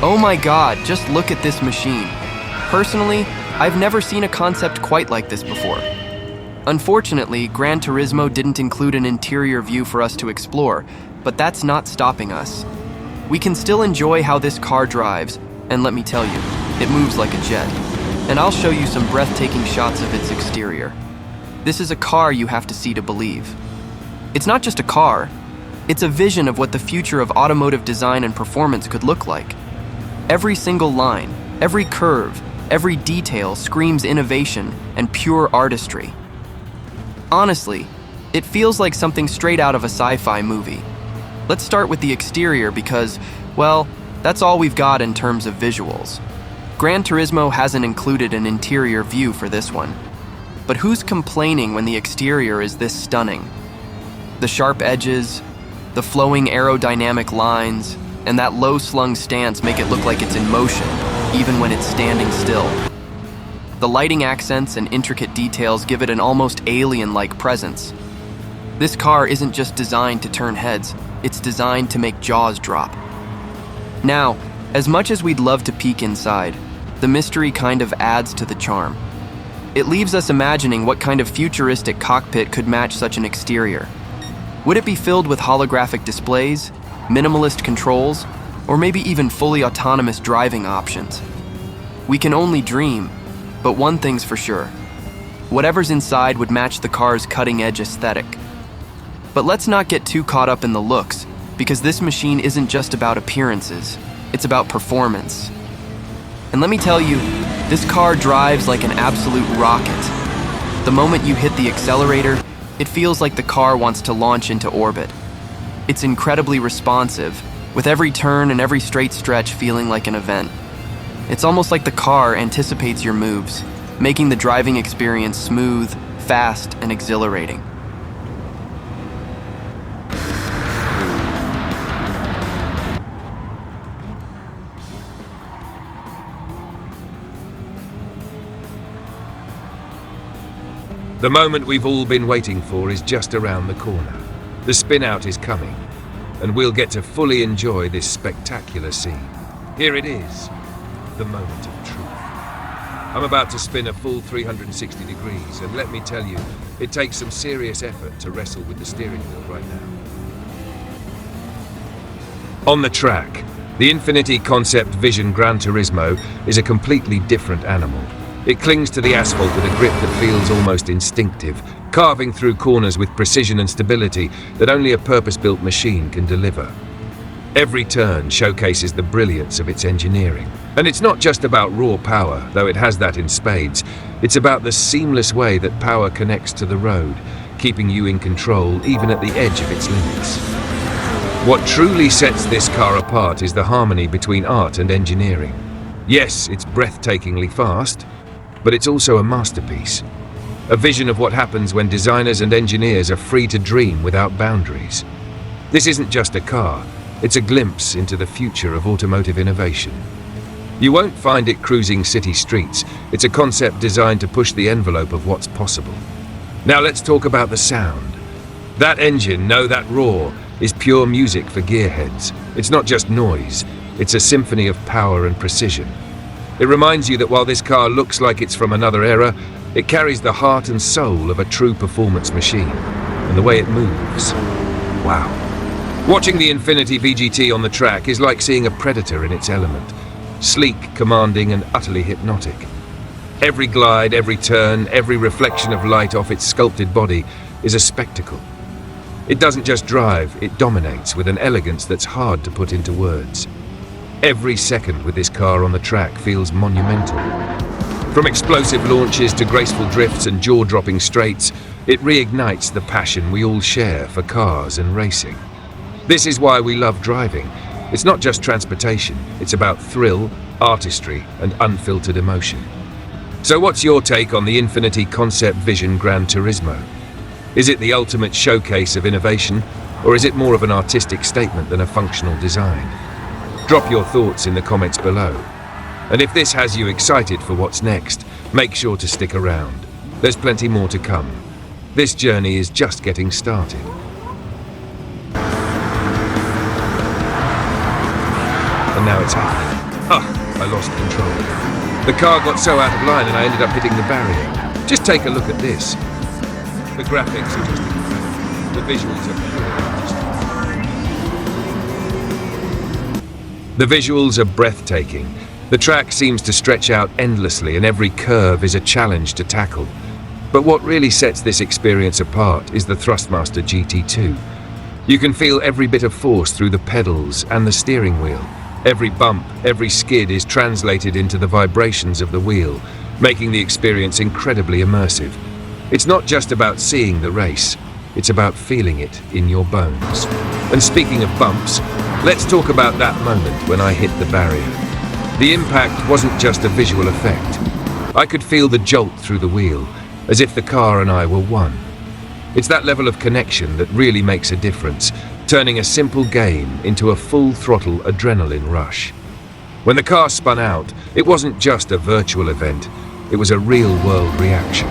Oh my god, just look at this machine. Personally, I've never seen a concept quite like this before. Unfortunately, Gran Turismo didn't include an interior view for us to explore, but that's not stopping us. We can still enjoy how this car drives, and let me tell you, it moves like a jet. And I'll show you some breathtaking shots of its exterior. This is a car you have to see to believe. It's not just a car, it's a vision of what the future of automotive design and performance could look like. Every single line, every curve, every detail screams innovation and pure artistry. Honestly, it feels like something straight out of a sci-fi movie. Let's start with the exterior because, well, that's all we've got in terms of visuals. Gran Turismo hasn't included an interior view for this one. But who's complaining when the exterior is this stunning? The sharp edges, the flowing aerodynamic lines, and that low-slung stance make it look like it's in motion, even when it's standing still. The lighting accents and intricate details give it an almost alien-like presence. This car isn't just designed to turn heads, it's designed to make jaws drop. Now, as much as we'd love to peek inside, the mystery kind of adds to the charm. It leaves us imagining what kind of futuristic cockpit could match such an exterior. Would it be filled with holographic displays, minimalist controls, or maybe even fully autonomous driving options? We can only dream, but one thing's for sure. Whatever's inside would match the car's cutting-edge aesthetic. But let's not get too caught up in the looks, because this machine isn't just about appearances, it's about performance. And let me tell you, this car drives like an absolute rocket. The moment you hit the accelerator, it feels like the car wants to launch into orbit. It's incredibly responsive, with every turn and every straight stretch feeling like an event. It's almost like the car anticipates your moves, making the driving experience smooth, fast, and exhilarating. The moment we've all been waiting for is just around the corner. The spin-out is coming, and we'll get to fully enjoy this spectacular scene. Here it is, the moment of truth. I'm about to spin a full 360 degrees, and let me tell you, it takes some serious effort to wrestle with the steering wheel right now. On the track, the Infiniti Concept Vision Gran Turismo is a completely different animal. It clings to the asphalt with a grip that feels almost instinctive, carving through corners with precision and stability that only a purpose-built machine can deliver. Every turn showcases the brilliance of its engineering. And it's not just about raw power, though it has that in spades. It's about the seamless way that power connects to the road, keeping you in control even at the edge of its limits. What truly sets this car apart is the harmony between art and engineering. Yes, it's breathtakingly fast, but it's also a masterpiece. A vision of what happens when designers and engineers are free to dream without boundaries. This isn't just a car, it's a glimpse into the future of automotive innovation. You won't find it cruising city streets. It's a concept designed to push the envelope of what's possible. Now let's talk about the sound. That engine, that roar, is pure music for gearheads. It's not just noise, it's a symphony of power and precision. It reminds you that while this car looks like it's from another era, it carries the heart and soul of a true performance machine. And the way it moves, wow. Watching the Infiniti VGT on the track is like seeing a predator in its element. Sleek, commanding, and utterly hypnotic. Every glide, every turn, every reflection of light off its sculpted body is a spectacle. It doesn't just drive, it dominates with an elegance that's hard to put into words. Every second with this car on the track feels monumental. From explosive launches to graceful drifts and jaw-dropping straights, it reignites the passion we all share for cars and racing. This is why we love driving. It's not just transportation, it's about thrill, artistry, and unfiltered emotion. So what's your take on the Infiniti Concept Vision Gran Turismo? Is it the ultimate showcase of innovation, or is it more of an artistic statement than a functional design? Drop your thoughts in the comments below. And if this has you excited for what's next, make sure to stick around. There's plenty more to come. This journey is just getting started. And now it's happening. I lost control. The car got so out of line and I ended up hitting the barrier. Just take a look at this. The graphics are just incredible. The visuals are pure. The visuals are breathtaking. The track seems to stretch out endlessly and every curve is a challenge to tackle. But what really sets this experience apart is the Thrustmaster GT2. You can feel every bit of force through the pedals and the steering wheel. Every bump, every skid is translated into the vibrations of the wheel, making the experience incredibly immersive. It's not just about seeing the race, it's about feeling it in your bones. And speaking of bumps, let's talk about that moment when I hit the barrier. The impact wasn't just a visual effect. I could feel the jolt through the wheel, as if the car and I were one. It's that level of connection that really makes a difference, turning a simple game into a full-throttle adrenaline rush. When the car spun out, it wasn't just a virtual event, it was a real-world reaction.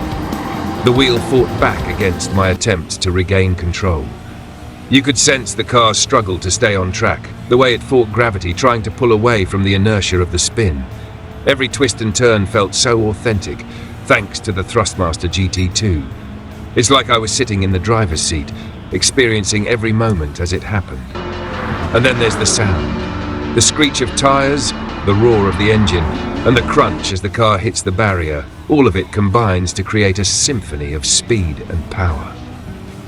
The wheel fought back against my attempts to regain control. You could sense the car's struggle to stay on track, the way it fought gravity trying to pull away from the inertia of the spin. Every twist and turn felt so authentic, thanks to the Thrustmaster GT2. It's like I was sitting in the driver's seat, experiencing every moment as it happened. And then there's the sound. The screech of tires, the roar of the engine, and the crunch as the car hits the barrier, all of it combines to create a symphony of speed and power.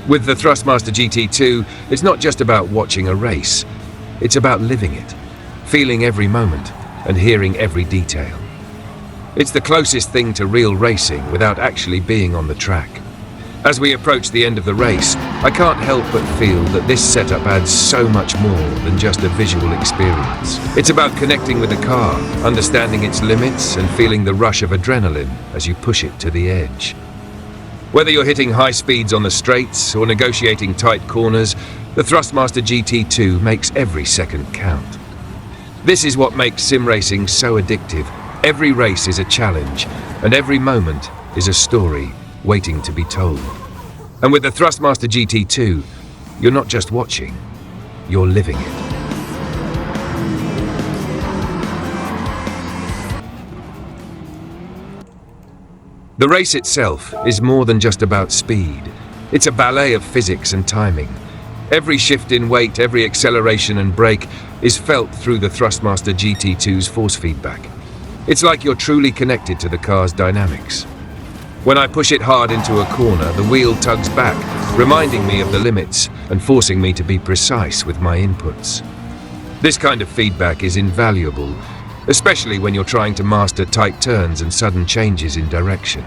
With the Thrustmaster GT2, it's not just about watching a race, it's about living it, feeling every moment, and hearing every detail. It's the closest thing to real racing without actually being on the track. As we approach the end of the race, I can't help but feel that this setup adds so much more than just a visual experience. It's about connecting with the car, understanding its limits, and feeling the rush of adrenaline as you push it to the edge. Whether you're hitting high speeds on the straights or negotiating tight corners, the Thrustmaster GT2 makes every second count. This is what makes sim racing so addictive. Every race is a challenge, and every moment is a story waiting to be told. And with the Thrustmaster GT2, you're not just watching, you're living it. The race itself is more than just about speed. It's a ballet of physics and timing. Every shift in weight, every acceleration and brake is felt through the Thrustmaster GT2's force feedback. It's like you're truly connected to the car's dynamics. When I push it hard into a corner, the wheel tugs back, reminding me of the limits and forcing me to be precise with my inputs. This kind of feedback is invaluable, especially when you're trying to master tight turns and sudden changes in direction.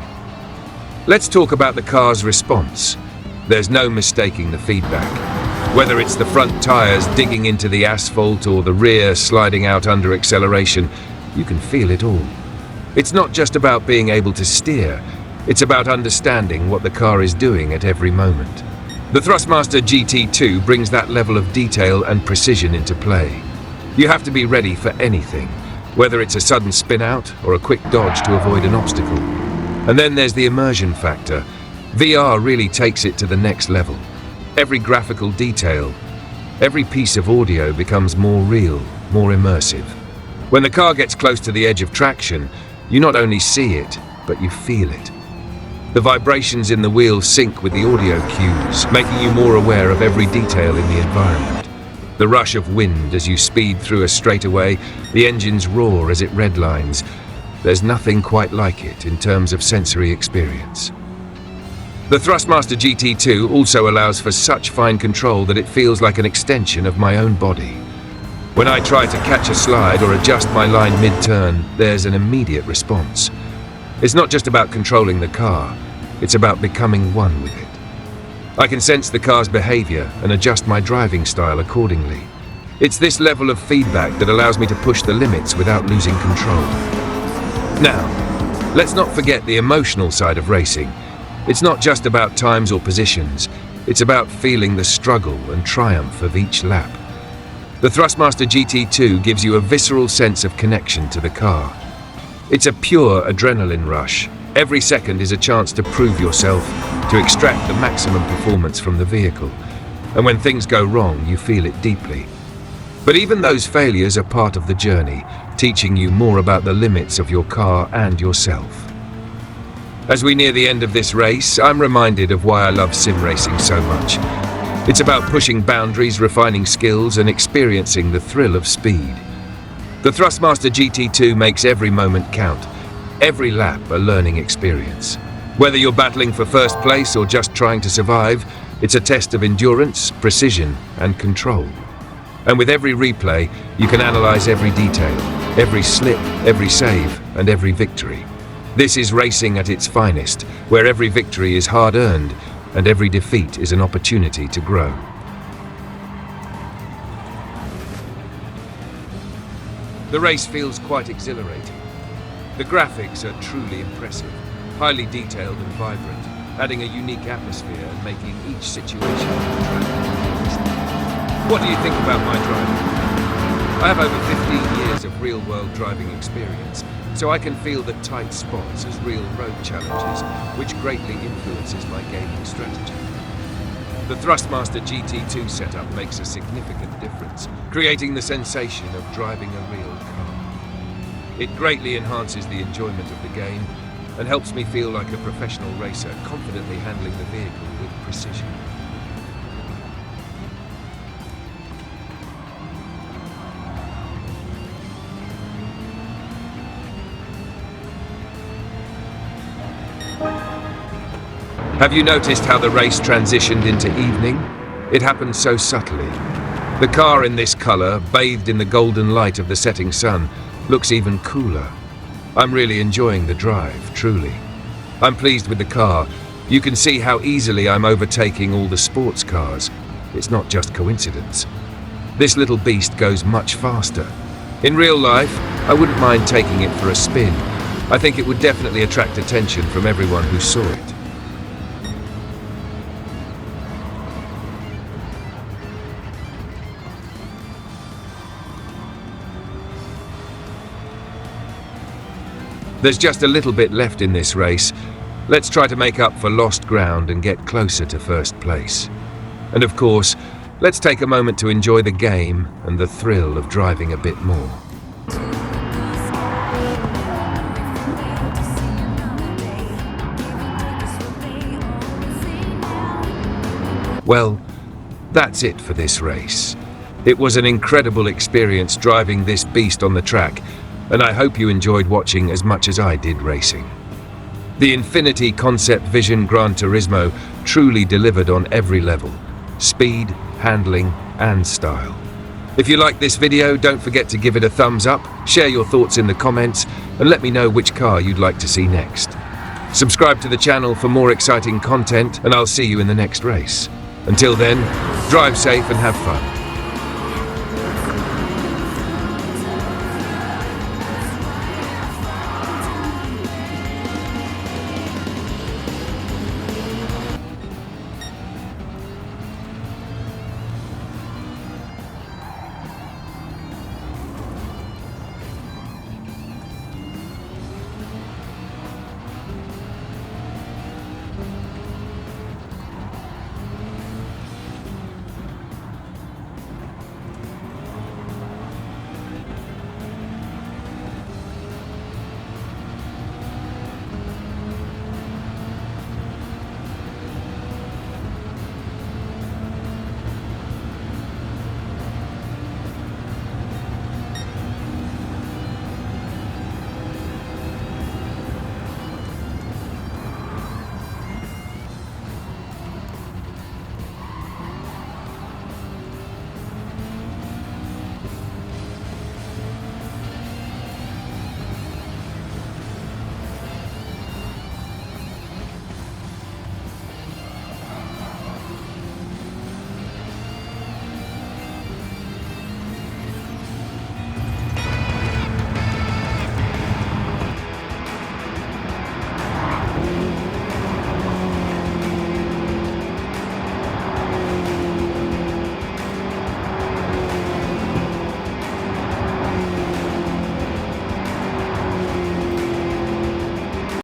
Let's talk about the car's response. There's no mistaking the feedback. Whether it's the front tires digging into the asphalt or the rear sliding out under acceleration, you can feel it all. It's not just about being able to steer, it's about understanding what the car is doing at every moment. The Thrustmaster GT2 brings that level of detail and precision into play. You have to be ready for anything, whether it's a sudden spin out or a quick dodge to avoid an obstacle. And then there's the immersion factor. VR really takes it to the next level. Every graphical detail, every piece of audio becomes more real, more immersive. When the car gets close to the edge of traction, you not only see it, but you feel it. The vibrations in the wheel sync with the audio cues, making you more aware of every detail in the environment. The rush of wind as you speed through a straightaway, the engine's roar as it redlines. There's nothing quite like it in terms of sensory experience. The Thrustmaster GT2 also allows for such fine control that it feels like an extension of my own body. When I try to catch a slide or adjust my line mid-turn, there's an immediate response. It's not just about controlling the car, it's about becoming one with it. I can sense the car's behavior and adjust my driving style accordingly. It's this level of feedback that allows me to push the limits without losing control. Now, let's not forget the emotional side of racing. It's not just about times or positions, it's about feeling the struggle and triumph of each lap. The Thrustmaster GT2 gives you a visceral sense of connection to the car. It's a pure adrenaline rush. Every second is a chance to prove yourself, to extract the maximum performance from the vehicle. And when things go wrong, you feel it deeply. But even those failures are part of the journey. teaching you more about the limits of your car and yourself. As we near the end of this race, I'm reminded of why I love sim racing so much. It's about pushing boundaries, refining skills, and experiencing the thrill of speed. The Thrustmaster GT2 makes every moment count, every lap a learning experience. Whether you're battling for first place or just trying to survive, it's a test of endurance, precision, and control. And with every replay, you can analyze every detail, every slip, every save, and every victory. This is racing at its finest, where every victory is hard-earned, and every defeat is an opportunity to grow. The race feels quite exhilarating. The graphics are truly impressive, highly detailed and vibrant, adding a unique atmosphere and making each situation on the track interesting. What do you think about my driving? I have over 15 years of real-world driving experience, so I can feel the tight spots as real road challenges, which greatly influences my gaming strategy. The Thrustmaster GT2 setup makes a significant difference, creating the sensation of driving a real car. It greatly enhances the enjoyment of the game and helps me feel like a professional racer, confidently handling the vehicle with precision. Have you noticed how the race transitioned into evening? It happened so subtly. The car in this color, bathed in the golden light of the setting sun, looks even cooler. I'm really enjoying the drive, truly. I'm pleased with the car. You can see how easily I'm overtaking all the sports cars. It's not just coincidence. This little beast goes much faster. In real life, I wouldn't mind taking it for a spin. I think it would definitely attract attention from everyone who saw it. There's just a little bit left in this race. Let's try to make up for lost ground and get closer to first place. And of course, let's take a moment to enjoy the game and the thrill of driving a bit more. Well, that's it for this race. It was an incredible experience driving this beast on the track, and I hope you enjoyed watching as much as I did racing. The Infiniti Concept Vision Gran Turismo truly delivered on every level: speed, handling, and style. If you liked this video, don't forget to give it a thumbs up, share your thoughts in the comments, and let me know which car you'd like to see next. Subscribe to the channel for more exciting content, and I'll see you in the next race. Until then, drive safe and have fun.